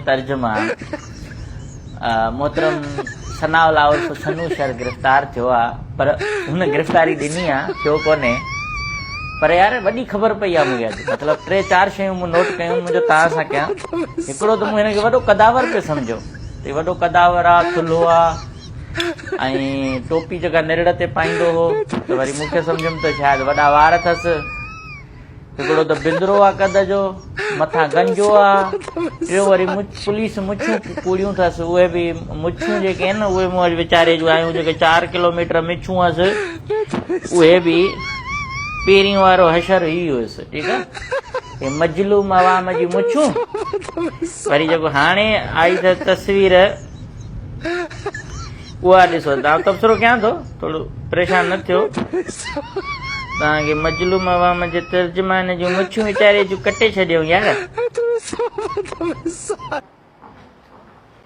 तर्जुमा मोहतरम सनावला उर्फ सनू शर गिरफ्तार थियो आहे पर हुन गिरफ्तारी ॾिनी आहे थियो कोन्हे पर यार वॾी ख़बर पई आहे मूंखे अॼु मतिलबु 3-4 शयूं मूं नोट कयूं मुंहिंजो तव्हां सां कयां। हिकिड़ो त मूं हिनखे वॾो कदावर पियो सम्झो त वॾो कदावर आहे थुल्हो आहे ऐं टोपी जेका निरड़ ते पाईंदो हो त वरी मूंखे सम्झुमि त शायदि वॾा वार अथसि। हिकिड़ो त बिंदरो आहे कद जो मथां गंजो आहे टियों वरी पुलिस मुछूं पूड़ियूं अथसि उहे बि मुछूं जेके आहिनि न उहे मूं वटि वीचारे जूं आहियूं जेके 4 किलोमीटर मिछूं हुअसि उहे बि पहिरीं वारो हशर ई हुयुसि ठीकु आहे। हे मजलूम अवाम जी मुछूं वरी जेको हाणे आई त तस्वीर उहा ॾिसो तव्हां तबसरो कयां थो थोरो परेशान न थियो तव्हांखे मजलूम अवाम जे तर्जुमान जूं मुछूं वीचारे जूं कटे छॾियऊं यार।